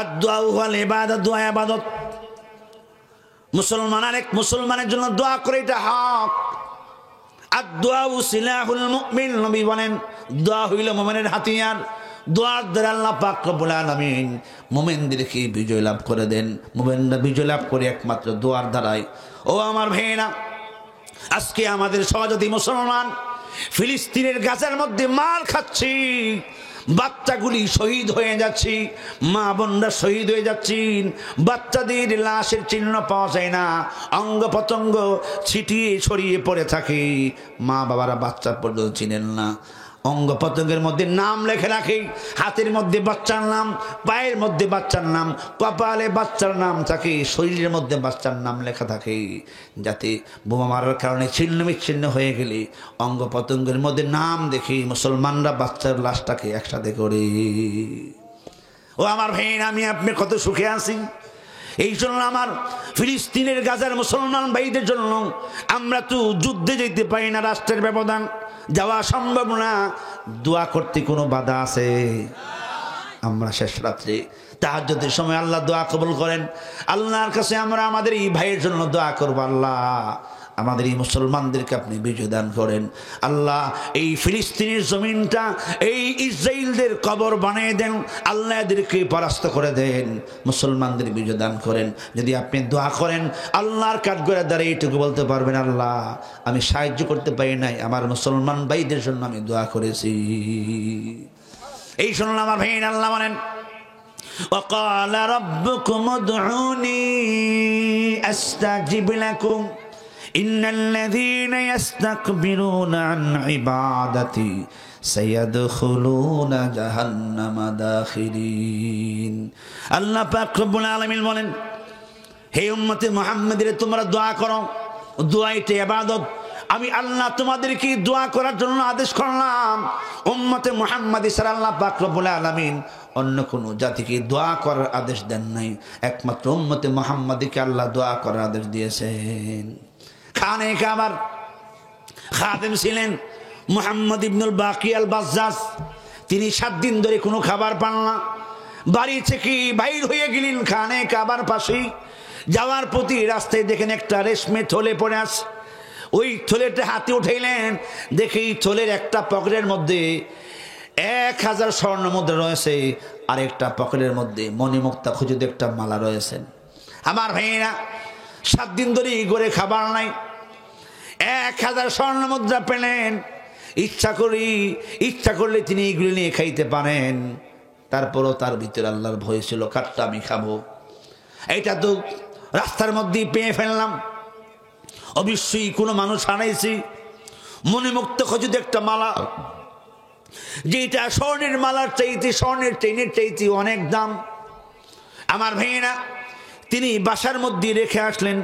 আদ-দুআউ ওয়াল ইবাদাত, দোয়া ইবাদত। মুসলমান আরেক মুসলমানের জন্য দোয়া করে, এটা হক। আদ-দুআউ সিলাহুল মুমিন, নবী বলেন দোয়া হইল মুমিনের হাতিয়ার। দোয়ার দ্বারা আল্লাহ পাক রব্বুল আলামিন মুমিনদেরকে বিজয় লাভ করে দেন। মুমিনরা বিজয় লাভ করে একমাত্র দোয়ার দ্বারাই। ও আমার ভাইয়েরা, আজকে আমাদের সহজাতি মুসলমান ফিলিস্তিনের গাজার মধ্যে মার খাচ্ছি, বাচ্চাগুলি শহীদ হয়ে যাচ্ছি, মা বোনরা শহীদ হয়ে যাচ্ছেন, বাচ্চাদের লাশের চিহ্ন পাওয়া যায় না, অঙ্গ প্রত্যঙ্গ ছিটিয়ে ছড়িয়ে পড়ে থাকে, মা বাবারা বাচ্চা পর্যন্ত চিনেন না। অঙ্গ প্রত্যঙ্গের মধ্যে নাম লেখে রাখে, হাতের মধ্যে বাচ্চার নাম, পায়ের মধ্যে বাচ্চার নাম, কপালে বাচ্চার নাম থাকে, শরীরের মধ্যে বাচ্চার নাম লেখা থাকে, যাতে বোমা মারার কারণে ছিন্ন বিচ্ছিন্ন হয়ে গেলে অঙ্গ প্রত্যঙ্গের মধ্যে নাম দেখে মুসলমানরা বাচ্চার লাশটাকে একসাথে করে। ও আমার ভাইয়েরা, আমি আপনি কত সুখে আছি। এই জন্য আমার ফিলিস্তিনের গাজার মুসলমান ভাইদের জন্য আমরা তো যুদ্ধে যেতে পারি না, রাষ্ট্রের ব্যবধান, যাওয়া সম্ভব না। দোয়া করতে কোনো বাধা আছে? আমরা শেষ রাত্রে তাহাজ্জুদের সময় আল্লাহ দোয়া কবুল করেন। আল্লাহর কাছে আমরা আমাদের এই ভাইয়ের জন্য দোয়া করব, আল্লাহ আমাদের এই মুসলমানদেরকে আপনি বিজয় দান করেন। আল্লাহ এই ফিলিস্তিনের জমিনটা এই ইসরায়েলদের কবর বানিয়ে দেন, আল্লাহ এদেরকে পরাস্ত করে দেন, মুসলমানদের বিজয় দান করেন। যদি আপনি দোয়া করেন, আল্লাহর কাঠগড়ার দ্বারা এইটুকু বলতে পারবেন, আল্লাহ আমি সাহায্য করতে পারি নাই, আমার মুসলমান ভাইদের জন্য আমি দোয়া করেছি। এই শুনুন আমার ভাই, আল্লাহ বলেন وقال ربكم ادعوني استجب لكم إن الذين يستكبرون عن عبادتي سيدخلون جهنم داخرين। আল্লাহ পাক রব্বুল আলামিন বলেন, হে উম্মতে মুহাম্মাদের তোমরা দোয়া করো, দোয়া এটা ইবাদত। আমি আল্লাহ তোমাদেরকে দোয়া করার জন্য আদেশ করলাম। উম্মতে মুহাম্মাদি ছাড়া আল্লাহ পাক রব্বুল আলামিন অন্য কোনো জাতিকে দোয়া করার আদেশ দেন নাই, একমাত্র উম্মতে মুহাম্মাদিকে আল্লাহ দোয়া করার আদেশ দিয়েছেন। খানে কাবার খাদেম ছিলেন মুহাম্মদ ইবনুল বাকি আল বাজ্জাজ। তিনি 7 দিন ধরে কোনো খাবার পান না, বাড়ি থেকে বাইর হয়ে গেলেন খানে কাবার পাশে। যাওয়ার প্রতি রাস্তায় দেখেন একটা রেশমে থলে পড়ে আছে, ওই থলেটা হাতে উঠাইলেন, দেখে এই থলের একটা পকেটের মধ্যে 1000 স্বর্ণ মুদ্রা রয়েছে, আর একটা পকেটের মধ্যে মণিমুক্তা খচিত একটা মালা রয়েছেন। আমার ভাইয়েরা, 7 দিন ধরে ঘরে খাবার নাই, 1000 স্বর্ণ মুদ্রা পেলেন। ইচ্ছা করলে তিনি এগুলি নিয়ে খাইতে পারেন, তারপরও তার ভিতরে আল্লাহর ভয় ছিল, কাঠটা আমি খাবো, এটা তো রাস্তার মধ্যেই পেয়ে ফেললাম, অবশ্যই কোনো মানুষ হারাইছি। মণিমুক্ত খচিত একটা মালা, যেটা স্বর্ণের মালার চাইতে, স্বর্ণের চেইনের চাইতে অনেক দাম। আমার ভাইয়েরা, তিনি বাসার মধ্যে রেখে আসলেন।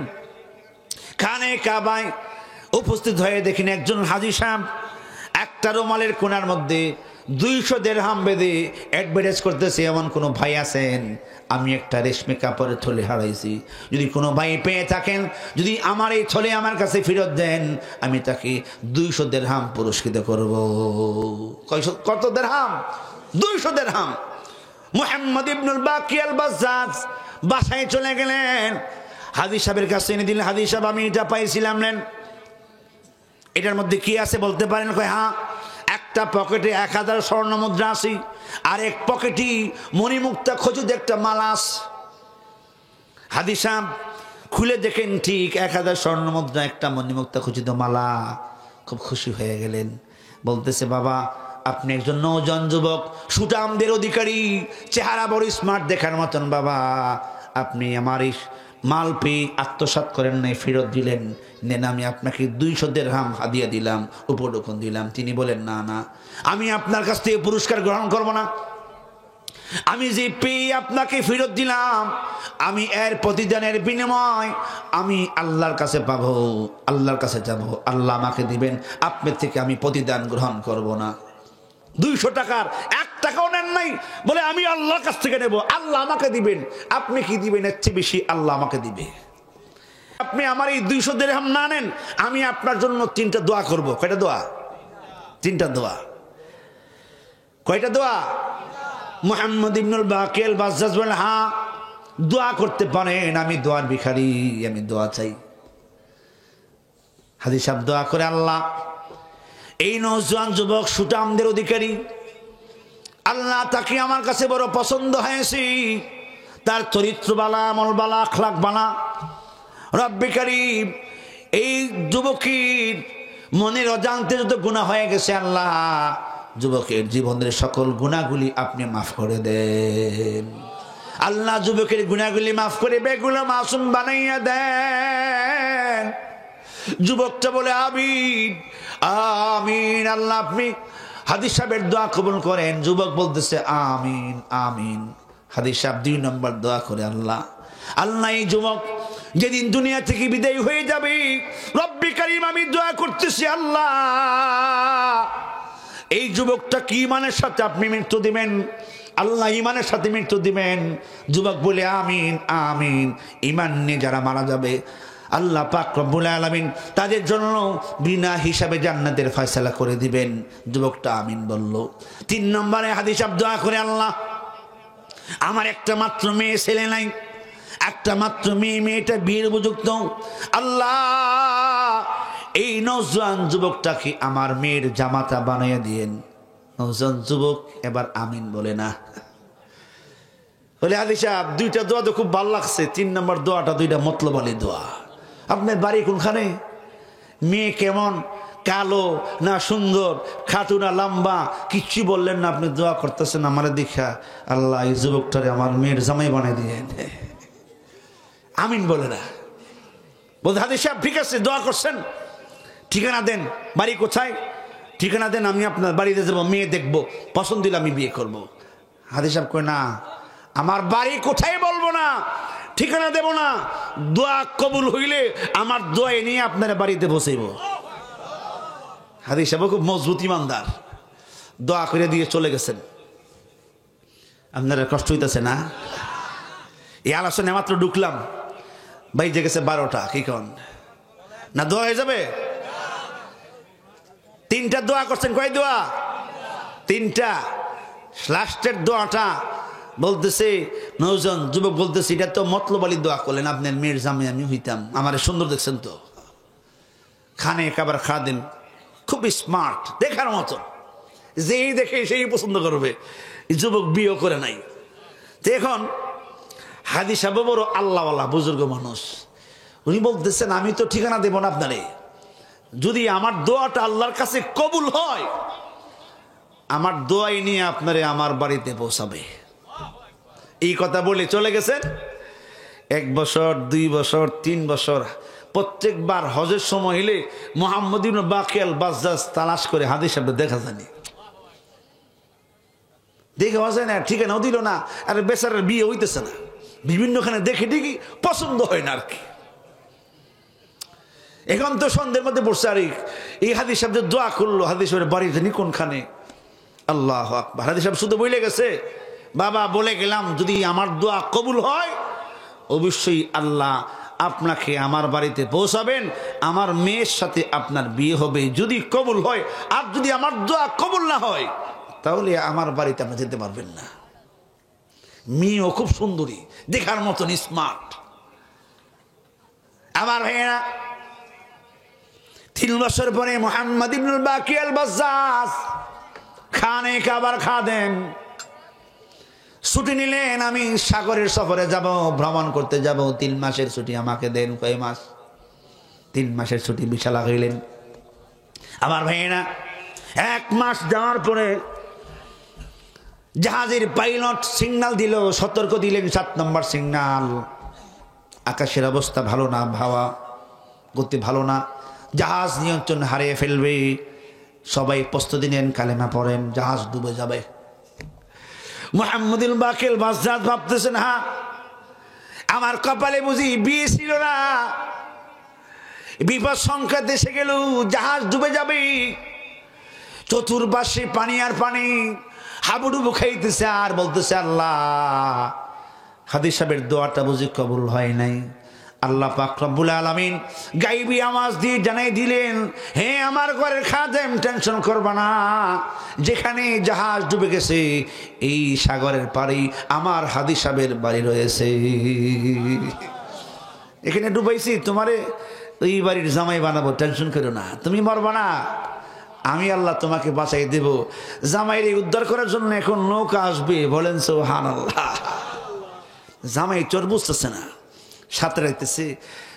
খানে কাবায় উপস্থিত হয়ে দেখেন একজন হাজী সাহেব একটা রুমালের কোণার মধ্যে 200 দিরহাম বেঁধে অ্যাডভার্টাইজ করতেছে, এমন কোনো ভাই আছেন, আমি একটা রেশমি কাপড়ের থলে হারাইছি, যদি কোনো ভাই পেয়ে থাকেন, যদি আমার এই থলে আমার কাছে ফেরত দেন, আমি তাকে 200 দিরহাম পুরস্কৃত করব। কত দিরহাম? 200 দিরহাম। মুহাম্মদ ইবনুল বাকি আল বাজ্জাজ বাসায় চলে গেলেন, হাজী সাহেবের কাছে এনে দিলেন। হাজী সাহেব, আমি এটা পাইছিলাম, নেন, এটার মধ্যে কি আছে বলতে পারেন? কয়, হ্যাঁ, একটা পকেটে 1000 স্বর্ণ মুদ্রা আছে, আর এক পকেটে মণিমুক্তা খচিত একটা মালা আছে। হাজী সাহেব খুলে দেখেন ঠিক 1000 স্বর্ণ মুদ্রা, একটা মণিমুক্তা খচিত মালা। খুব খুশি হয়ে গেলেন, বলতেছে, বাবা আপনি একজন নওজোয়ান যুবক, সুঠামদের অধিকারী, চেহারা বড় স্মার্ট দেখার মতন, বাবা আপনি আমার এই মাল পেয়ে আত্মসাৎ করেন নাই, ফেরত দিলেন, নেন আমি আপনাকে 200 দিরহাম হাদিয়া দিলাম, উপঢৌকন দিলাম। তিনি বলেন, না না, আমি আপনার কাছ থেকে পুরস্কার গ্রহণ করব না, আমি যে পেয়ে আপনাকে ফেরত দিলাম, আমি এর প্রতিদানের বিনিময় আমি আল্লাহর কাছে পাবো, আল্লাহর কাছে যাব, আল্লাহ আমাকে দিবেন, আপনার থেকে আমি প্রতিদান গ্রহণ করব না। 200 টাকার 1 টাকাও নেন নাই, বলে আমি আল্লাহর কাছ থেকে নেব, আল্লাহ আমাকে দিবেন। আপনি কি দিবেন? এর চেয়ে বেশি আল্লাহ আমাকে দিবে। আপনি আমার এই 200 দিরহাম না নেন, আমি আপনার জন্য 3টা দোয়া করব। কয়টা দোয়া? 3টা দোয়া। কয়টা দোয়া? মুহাম্মদ ইবনুল বাকিল বাজ্জাজ বলেন, হ্যাঁ দোয়া করতে পারেন, আমি দোয়ার ভিখারি, আমি দোয়া চাই। হাজী সাহেব দোয়া করে, আল্লাহ এই নওজোয়ান যুবক সুঠামদের অধিকারী, আল্লাহ তাকে আমার কাছে বড় পছন্দ হয়েছে, তার চরিত্র বালা, আমল বালা, আখলাক বালা। রব্বে কারীম এই যুবকের মনের অজান্তে যত গুনাহ হয়ে গেছে আল্লাহ, যুবকের জীবনের সকল গুনাহগুলি আপনি মাফ করে দেন আল্লাহ। যুবকের গুনাহগুলি মাফ করে বেগুলো মাসুম বানাইয়া দেন। যুবকটা বলে আমিন আমিন। আল্লাহ আপনি হাজী সাহেবের দোয়া কবুল করেন। যুবক বলতেছে আমিন আমিন। হাজী সাহেব 2 নম্বর দোয়া করে, আল্লাহ আল্লাহ এই যুবক যেদিন দুনিয়া থেকে বিদায় হয়ে যাবে, রব্বে কারীম আমি দোয়া করতেছি আল্লাহ এই যুবকটা কি ইমানের সাথে আপনি মৃত্যু দিবেন, আল্লাহ ইমানের সাথে মৃত্যু দিবেন। যুবক বলে আমিন আমিন। ইমান নিয়ে যারা মারা যাবে আল্লাহ পাক রব্বুল আলামিন তাদের জন্য বিনা হিসাবে জান্নাতের ফয়সালা করে দিবেন। যুবকটা আমিন বলল। 3 নম্বরে হাজী সাহেব দোয়া করে, আল্লাহ আমার একটা মাত্র মেয়ে ছেলে নাই, একটা মাত্র মেয়েটা বিয়ের উপযুক্ত, আল্লাহ এই নওজোয়ান যুবকটাকে আমার মেয়ের জামাতা বানাইয়া দিয়েন। নওজোয়ান যুবক এবার আমিন বলে না। বলে হাজী সাহেব 2টা দোয়া তো খুব ভালো লাগছে, 3 নম্বর দোয়াটা 2টা মতলবালী দোয়া। আপনার বাড়ি কোনখানে, মেয়ে কেমন, কালো না সুন্দর, খাটু না লম্বা, কিচ্ছু বললেন না, আপনি দোয়া করতেছেন আমার দীক্ষা, আল্লাহ এই যুবকটারে আমার মেয়ের জামাই বানিয়ে দিয়েন। আমিন বলে না। বলতে হাজী সাহেব ঠিক আছে দোয়া করছেন, ঠিকানা দেন, বাড়ি কোথায়, ঠিকানা দেন, আমি আপনার বাড়িতে যাবো, মেয়ে দেখবো, পছন্দ দিলে আমি বিয়ে করব। হাজী সাহেব কয় না, আমার বাড়ি কোথায় বলবো না, ঠিকানা দেব না, দোয়া কবুল হইলে আমার দোয়া নিয়ে আপনার বাড়িতে বসাইব। হাজী সাহেব খুব মজবুত ইমানদার, দোয়া করে দিয়ে চলে গেছেন। আপনারা কষ্ট হইতেছে না? এই আলোচনায় মাত্র ঢুকলাম, বাইজে গেছে 12টা, কি কন না? দোয়া হয়ে যাবে? 3টা দোয়া করছেন, কয় দোয়া? 3টা। লাস্টের দোয়াটা বলতেছে নওজোয়ান যুবক বলতেছে, এটা তো মতলবালী দোয়া করলেন, আপনার মেয়ের জামাই আমি হইতাম, আমার সুন্দর দেখছেন তো, খানে খাবার খাদেন, খুব স্মার্ট, দেখার মতো, যেই দেখে সেই পছন্দ করবে। যুবক বিয়ে করে নাই। তো এখন হাজী সাহেব বড় আল্লাহওয়ালা বুজুর্গ মানুষ, উনি বলতেছেন আমি তো ঠিকানা দেব না আপনারে, যদি আমার দোয়াটা আল্লাহর কাছে কবুল হয় আমার দোয়াই নিয়ে আপনারে আমার বাড়িতে পৌঁছাবে। এই কথা বলে চলে গেছেন। 1 বছর 2 বছর 3 বছর, প্রত্যেকবার হজের সময় হইলে মুহাম্মদ ইবনে বাকিল বাজ্জাজ তালাশ করে হাজী সাহেব দেখা যায়নি, দেখে হওয়া যায় না, ঠিকানাও দিল না, আর বেচারার বিয়ে হইতেছে না, বিভিন্নখানে দেখে ঠিকই পছন্দ হয় না আর কি। এখন তো সন্ধ্যের মধ্যে পড়ছে, আর এই হাজী সাহেব যে দোয়া করলো, হাজী সাহেবের বাড়ি জানি কোনখানে, আল্লাহু আকবার। হাজী সাহেব শুধু বলে গেছে, বাবা বলে গেলাম যদি আমার দোয়া কবুল হয় অবশ্যই আল্লাহ আপনাকে আমার বাড়িতে পৌঁছাবেন, আমার মেয়ের সাথে আপনার বিয়ে হবে যদি কবুল হয়, আর যদি আমার দোয়া কবুল না হয় তাহলে আমার বাড়িতে আপনি যেতে পারবেন না। মেয়েও খুব সুন্দরী, দেখার মতন স্মার্ট। আমার ভাইয়েরা 3 বছর পরে মুহাম্মদ ইবনুল বাকিল বাজ্জাজ খানে খাবার খাদেন, ছুটি নিলেন, আমি সাগরের সফরে যাব, ভ্রমণ করতে যাব, 3 মাসের ছুটি আমাকে দেন। কয় মাস? 3 মাসের ছুটি বিশাল হইলেন। আমার ভাইয়েরা 1 মাস যাওয়ার পরে জাহাজের পাইলট সিগন্যাল দিল, সতর্ক দিলেন, 7 নম্বর সিগন্যাল, আকাশের অবস্থা ভালো না, হাওয়া গতি ভালো না, জাহাজ নিয়ন্ত্রণ হারিয়ে ফেলবে, সবাই প্রস্তুতি নেন, কালেমা পড়েন, জাহাজ ডুবে যাবে। মুহাম্মদ ইবনুল বাকিল বাজ্জাজ ভাবতেছেন, হ্যাঁ আমার কপালে বুঝি বিয়ে ছিল না, বিপদ সংখ্যা দেশে গেল, জাহাজ ডুবে যাবে, চতুর্পাশে পানি আর পানি, হাবুডুবু খাইতেছে আর বলতেছে আল্লাহ হাজী সাহেবের দোয়াটা বুঝি কবুল হয় নাই, আল্লাহ পাক রব্বুল আলামিন গায়বী আওয়াজ দিয়ে জানাই দিলেন, হে আমার ঘরের খাদেম, টেনশন করবা না, যেখানে জাহাজ ডুবে গেছে এই সাগরের পাড়ে আমার হাদি সাহেবের বাড়ি রয়েছে, এখানে ডুবাইছি, তোমারে এই বাড়ির জামাই বানাবো, টেনশন করো না, তুমি মরবা না, আমি আল্লাহ তোমাকে বাঁচাই দেব। জামাইরে উদ্ধার করার জন্য এখন নৌকা আসবে, বলেন সুবহানাল্লাহ। জামাই চোর বুঝতেছে না, সাথে রাখতেছে,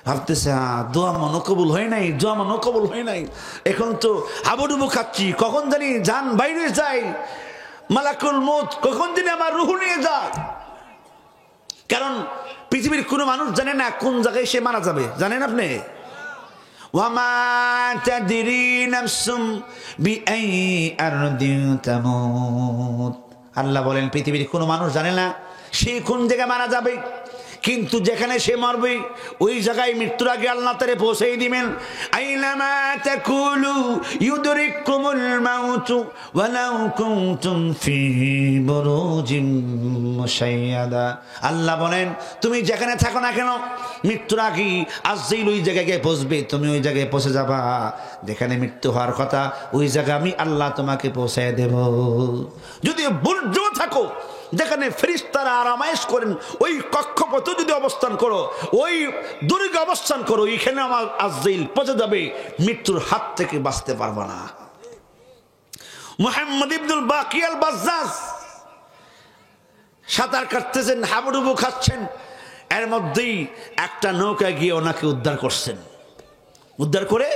ভাবতেছে দোয়া মনো কবুল হয় নাই, দোয়া মনো কবুল হয় নাই, এখন তো হাবুডুবু খাচ্ছি, কখন জানি জান বাইরে যায়, মালাকুল মউত কখন জানি আমার রূহ নিয়ে যায়। কারণ পৃথিবীর কোনো মানুষ জানে না কোন জায়গায় সে মারা যাবে, জানেন আপনি? ওয়ামা তাদরি নাফসুম বিআইয়ি আরদিন তামুত। আল্লাহ বলেন পৃথিবীর কোনো মানুষ জানে না সে কোন জায়গায় মারা যাবে, কিন্তু যেখানে সে মরবে ওই জায়গায় মৃত্যুর আগে আল্লাহ তারে পৌঁছেই দিবেন। আইনামা তাকুলু ইউদরিকুমুল মাউতু ওয়ালাউ কুনতুম ফি বুরুজিম মুশাইয়াদা। আল্লাহ বলেন তুমি যেখানে থাকো না কেন মৃত্যুর আগে আজরাইল ওই জায়গায় গিয়ে পৌঁছবে, তুমি ওই জায়গায় পৌঁছে যাবা যেখানে মৃত্যু হওয়ার কথা, ওই জায়গা আমি আল্লাহ তোমাকে পৌঁছায় দেব। যদি বুর্জ থাকো যেখানে ফেরেশতারা আরামায়েশ করেন ওই কক্ষপথে যদি অবস্থান করো, ওই দুর্গে অবস্থান করো, এখানে আমার আজরাইল পৌঁছে যাবে, মৃত্যুর হাত থেকে বাঁচতে পারবা না। মুহাম্মদ ইবনুল বাকি আল বাজ্জাজ সাঁতার কাটতেছেন, হাবুডুবু খাচ্ছেন, এর মধ্যেই একটা নৌকা গিয়ে ওনাকে উদ্ধার করছেন। উদ্ধার করে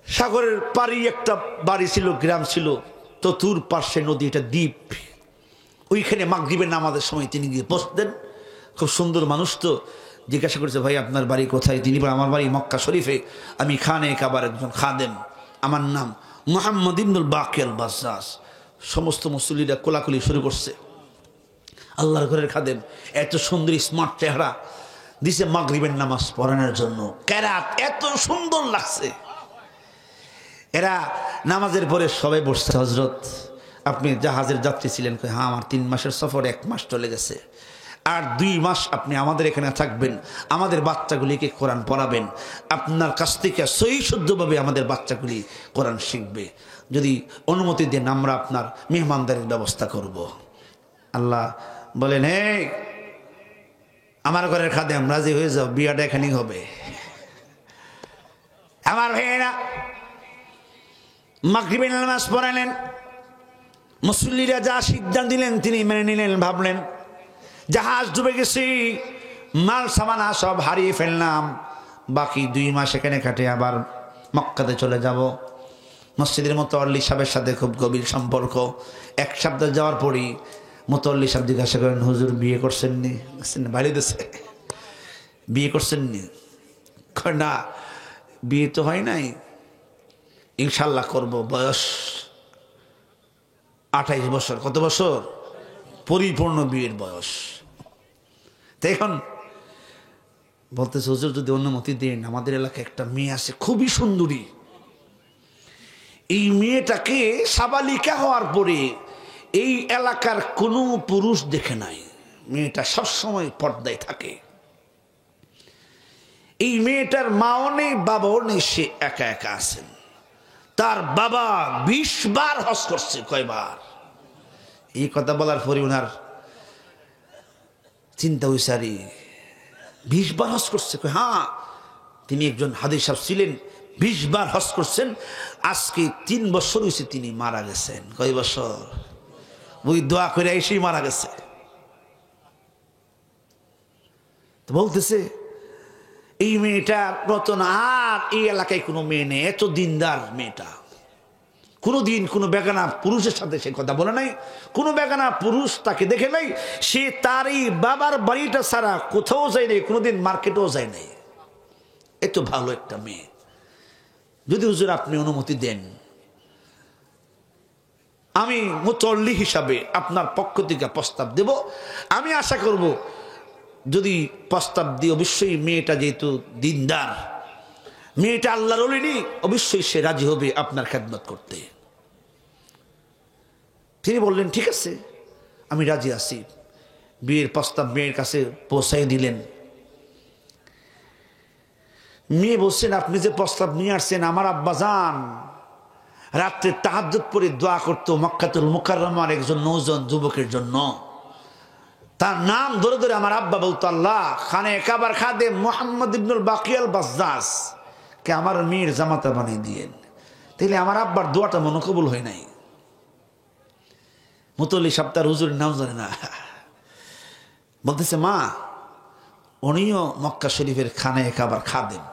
সাগরের পাড়ি একটা বাড়ি ছিল, গ্রাম ছিল, চতুর পার্শ্বে নদী, এটা দ্বীপ, ওইখানে মাগরিবের নামাজের সময় তিনি গিয়ে বসতেন। খুব সুন্দর মানুষ তো, জিজ্ঞাসা করছে ভাই আপনার বাড়ি কোথায়? তিনি বলেন আমার বাড়ি মক্কা শরীফে, আমি খানে কাবার একজন খাদেম, আমার নাম মুহাম্মদ ইবনুল বাকি আল বাজ্জাজ। সমস্ত মুসল্লিরা কোলাকুলি শুরু করছে, আল্লাহর ঘরের খাদেম, এত সুন্দর স্মার্ট চেহারা দিছে মাগরিবের নামাজ পড়ানোর জন্য, কেরাত এত সুন্দর লাগছে। এরা নামাজের পরে সবাই বসছে, হজরত আপনি জাহাজের যাত্রী ছিলেন? হ্যাঁ, আমার 3 মাসের সফর 1 মাস চলে গেছে, আর 2 মাস আপনি আমাদের এখানে থাকবেন, আমাদের বাচ্চাগুলিকে কোরআন পড়াবেন, আপনার কাছ থেকে সহি শুদ্ধভাবে আমাদের বাচ্চাগুলি কোরআন শিখবে, যদি অনুমতি দেন আমরা আপনার মেহমানদারির ব্যবস্থা করব। আল্লাহ বলেন হে আমার ঘরের খাদেম, রাজি হয়ে যাও, বিয়াটা এখানেই হবে। আমার ভাইয়েরা মাগরিবের নামাজ পড়ালেন, মুসল্লিরা যা সিদ্ধান্ত দিলেন তিনি মেনে নিলেন। ভাবলেন জাহাজ ডুবে গেছি, মাল সামানা সব হারিয়ে ফেললাম, বাকি 2 মাস এখানে কাটে আবার মক্কাতে চলে যাব। মসজিদের মুতাওয়াল্লি সাহেবের সাথে খুব গভীর সম্পর্ক। 1 সপ্তাহ যাওয়ার পরই মুতাওয়াল্লি সাহেব জিজ্ঞাসা করেন, হুজুর বিয়ে করছেন নি? বাড়ি দিছে, বিয়ে করছেন নি? না, বিয়ে তো হয় নাই, ইনশাল্লাহ করব। বয়স 28 বছর। কত বছর? পরিপূর্ণ বিয়ের বয়স। তো এখন বলতেছে হুজুর যদি অনুমতি দেন, আমাদের এলাকায় একটা মেয়ে আছে খুবই সুন্দরী, এই মেয়েটাকে সাবালিকা হওয়ার পরে এই এলাকার কোনো পুরুষ দেখে নাই, মেয়েটা সবসময় পর্দায় থাকে, এই মেয়েটার মাও নেই বাবাও নেই, সে একা একা আছেন, তার বাবা 20 বার হজ করছে। কয়বার? এই কথা বলার পরে ওনার চিন্তা হয়েছে, আরে 20 বার হজ করছে? হ্যাঁ, তিনি একজন হাদিস সাহেব ছিলেন, 20 বার হজ করছেন। আজকে 3 বছর হয়েছে তিনি মারা গেছেন। কয় বছর? ওই দোয়া করে এসেই মারা গেছে। তো বলতেছে এই মেয়েটা রতন, আর এই এলাকায় কোনো মেয়ে নেই, এত দিনদার মেয়েটা, কোনোদিন কোনো বেগানা পুরুষের সাথে সে কথা বলে নাই, কোনো বেগানা পুরুষ তাকে দেখে নাই, সে তার এই বাবার বাড়িটা ছাড়া কোথাও যায় নাই, কোনোদিন মার্কেটেও যায় নাই, এত ভালো একটা মেয়ে। যদি হুজুর আপনি অনুমতি দেন, আমি মুতাওয়াল্লি হিসাবে আপনার পক্ষ থেকে প্রস্তাব দেব। আমি আশা করব যদি প্রস্তাব দিই, অবশ্যই মেয়েটা যেহেতু দিনদার, মেয়েটা আল্লাহর ওলি, অবশ্যই সে রাজি হবে আপনার খেদমত করতে। তিনি বললেন ঠিক আছে, আমি রাজি আছি। বিয়ের প্রস্তাব মেয়ের কাছে পৌঁছাই দিলেন। মেয়ে বলছেন আপনি যে প্রস্তাব নিয়ে আসছেন, আমার আব্বা যান রাত্রে তাহাজ্জুদ পড়ে দোয়া করতো মক্কাতুল মুকাররমার একজন নওজোয়ান যুবকের জন্য। তার নাম ধরে ধরে আমার আব্বা বলতো, আল্লাহ খানে কাবার খাদেম মুহাম্মদ ইবনুল বাকিয়াল বাজ্জাজ কে আমার মেয়ের জামাতা বানিয়ে দিয়েন। তাইলে আমার আব্বার দোয়াটা মনোকবুল হয় নাই। মুতল্লি সাপ্তাহ হুজুরের নাম জানে না, বলতেছে মা উনিও মক্কা শরীফের খানে কাবার খাদেম।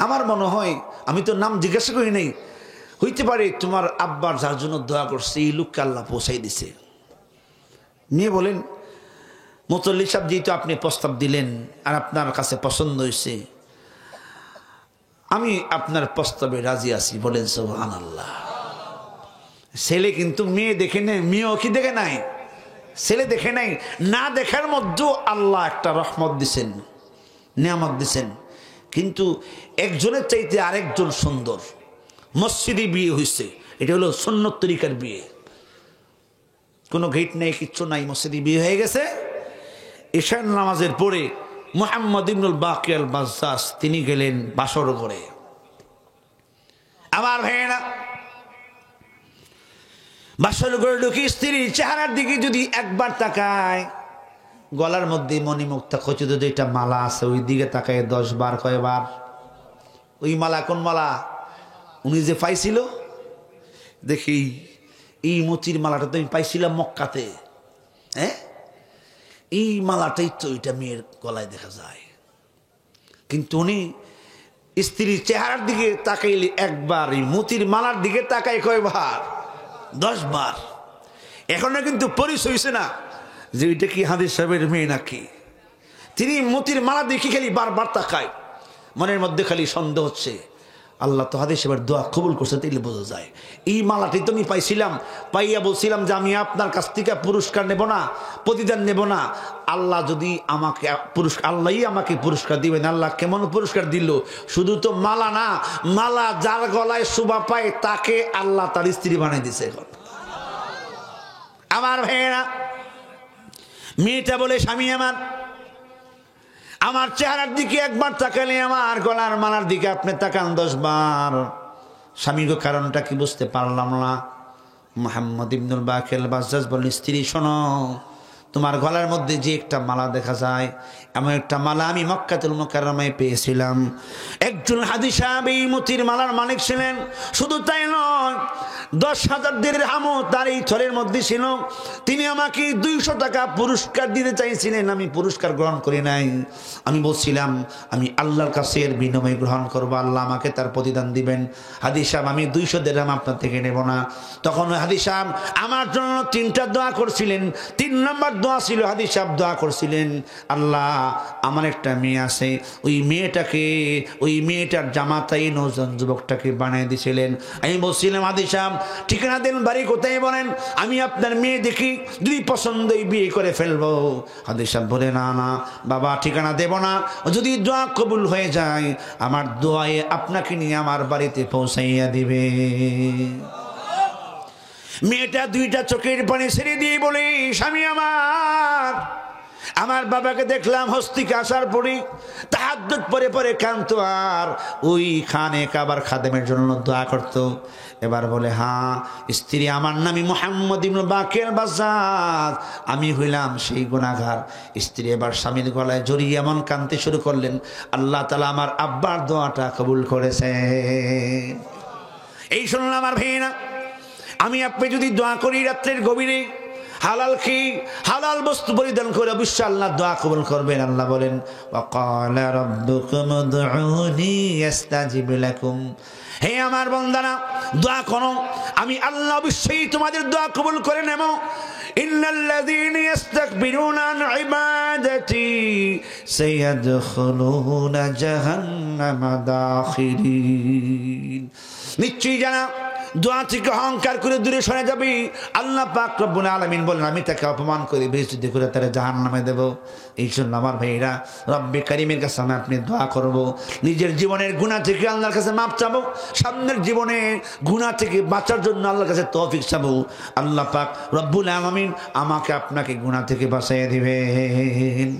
আমার মনে হয়, আমি তো নাম জিজ্ঞাসা করি নাই, হইতে পারে তোমার আব্বার যার জন্য দোয়া করছে এই লোককে আল্লাহ পৌঁছাই দিছে। নিয়ে বলেন মুতল্লি সাহেব যেহেতু আপনি প্রস্তাব দিলেন আর আপনার কাছে পছন্দ হয়েছে, আমি আপনার প্রস্তাবে রাজি আছি। বলেন সুবহানাল্লাহ। ছেলে কিন্তু মেয়ে দেখে নেই, মেয়েও কি দেখে নাই, ছেলে দেখে নাই। না দেখার মধ্যেও আল্লাহ একটা রহমত দিছেন, নিয়ামত দিছেন। কিন্তু একজনের চাইতে আরেকজন সুন্দর। মসজিদে বিয়ে হয়েছে, এটা হলো সুন্নত তরিকার বিয়ে, কোনো গেট নেই, কিচ্ছু নাই, মসজিদে বিয়ে হয়ে গেছে। ঈশার নামাজের পরে মুহাম্মদ ইবনুল বাকিয়াল বাজ্জাজ তিনি গেলেন বাসর ঘরে। আমার ভাইয়েরা, বাসর ঘরে ঢুকি স্ত্রীর চেহারার দিকে যদি একবার তাকায়, গলার মধ্যে মণিমুক্তা খচিত যেটা মালা আছে ওই দিকে তাকায় 10 বার। কয়বার? ওই মালা কোন মালা? উনি যে পাইছিল, দেখি এই মতির মালাটা তো আমি পাইছিলাম মক্কাতে, হ্যাঁ এই মালাটাই তো এটা মেয়ের গলায় দেখা যায়। কিন্তু উনি স্ত্রীর চেহারার দিকে তাকাইলে একবার, এই মতির মালার দিকে তাকাই কয়বার? 10 বার। এখনো কিন্তু পরিচয় হয়েছে না যে ওইটা কি হাদিস সাহেবের মেয়ে নাকি। তিনি মতির মালা দেখে খালি বারবার তাকায়, মনের মধ্যে খালি সন্দেহ হচ্ছে। আল্লাহ তো হাদিস সাহেবের দোয়া কবুল করছে, তাইলে বোঝা যায়। এই মালাটি তো আমি পাইছিলাম, পাইয়া বলছিলাম যে আমি আপনার কাছ থেকে পুরস্কার নেব না, প্রতিদান নেব না। আল্লাহ যদি আমাকে পুরস্কার, আল্লাহই আমাকে পুরস্কার দিবেন। আল্লাহ কেমন পুরস্কার দিল? শুধু তো মালা না, মালা যার গলায় শোভা পায় তাকে আল্লাহ তার স্ত্রী বানিয়ে দিছে। এখন আমার ভাইয়েরা, মেয়েটা বলে স্বামী আমার চেহারার দিকে একবার তাকালে আমার গলার মালার দিকে আপনি তাকান 10 বার। স্বামী গো, কারণটা কি বুঝতে পারলাম না। মুহাম্মদ ইবনুল বাকিয়াল বাজ্জাজ বলেন, স্ত্রী শোনো, তোমার গলার মধ্যে যে একটা মালা দেখা যায়, এমন একটা মালা আমি মক্কাতুল মুকাররমায় পেয়েছিলাম। একজন হাদী সাহেব এই মতির মালার মালিক ছিলেন। শুধু তাই নয়, 10,000 দিরহামও তার এই থলের মধ্যে ছিল। তিনি আমাকে 200 টাকা পুরস্কার দিতে চাইছিলেন, আমি পুরস্কার গ্রহণ করি নাই। আমি বলছিলাম আমি আল্লাহর কাছে এর বিনিময় গ্রহণ করবো, আল্লাহ আমাকে তার প্রতিদান দিবেন। হাদী সাহেব আমি 200 দিরহাম আপনার থেকে নেব না। তখন হাদী সাহেব আমার জন্য 3টা দোয়া করছিলেন। 3 নম্বর দোয়া ছিল, হাদী সাহেব দোয়া করছিলেন, আল্লাহ আমার একটা মেয়ে আছে, ওই মেয়েটাকে, ওই মেয়েটার জামাতাই নওজোয়ান যুবকটাকে বানিয়ে দিয়েছিলেন। আমি বলছিলাম হাদী সাহেব ঠিকানা দেন, বাড়ি কোথায় বলেন, আমি আপনার মেয়ে দেখি, যদি পছন্দই বিয়ে করে ফেলবো। হাদী সাহেব বলে না না বাবা, ঠিকানা দেব না, যদি দোয়া কবুল হয়ে যায় আমার দোয়ায় আপনাকে নিয়ে আমার বাড়িতে পৌঁছাইয়া দিবে। মেয়েটা 2টা চোখের পানি ছেড়ে দিয়ে বলে, স্বামী আমার বাবাকে দেখলাম হস্তিকে আসার পরে তাহাজ্জুদ পরে পরে কাঁদতো আর ওই খানে কাবার খাদেমের জন্য দোয়া করতো। এবার বলে, হ্যাঁ স্ত্রী আমার নামই মুহাম্মদ ইবনুল বাকিয়াল বাজ্জাজ, আমি হইলাম সেই গুনাহগার। স্ত্রী এবার স্বামীর গলায় জড়িয়ে এমন কাঁদতে শুরু করলেন, আল্লাহ তাআলা আমার আব্বার দোয়াটা কবুল করেছে। এই শুনলাম আমার ভাইয়েরা, আমি আপনি যদি দোয়া করি রাত্রের গভীরে, হালাল খেয়ে হালাল বস্তু পরিধান করে, অবশ্যই আল্লাহ দোয়া কবুল করবেন। আল্লাহ বলেন, ওয়াকালা রাব্বুকুম উদউনি আস্তাজিব লাকুম। হে আমার বান্দারা, দোয়া করো, আমি আল্লাহ অবশ্যই তোমাদের দোয়া কবুল করে নেব। ইন্নাল্লাযীনা ইস্তাকবিরুনা আন ইবাদাতি সায়াদখুলুনা জাহান্নামা দাখিরিন। নিশ্চয়ই জানা দোয়া থেকে অহংকার করে দূরে সরে যাবে। আল্লাহ পাক রব্বুল আলামিন বলেন, আমি তাকে অপমান করে বেইজ্জতি করে তারা জাহান্নামে দেব। এই জন্য আমার ভাইরা, রব্বে কারীমের কাছে আপনি দোয়া করব, নিজের জীবনের গুনাহ থেকে আল্লাহর কাছে মাপ চাবো, সামনের জীবনে গুনাহ থেকে বাঁচার জন্য আল্লাহর কাছে তৌফিক চাবো। আল্লাহ পাক রব্বুল আলামিন আমাকে আপনাকে গুনাহ থেকে বাঁচিয়ে দিবেন।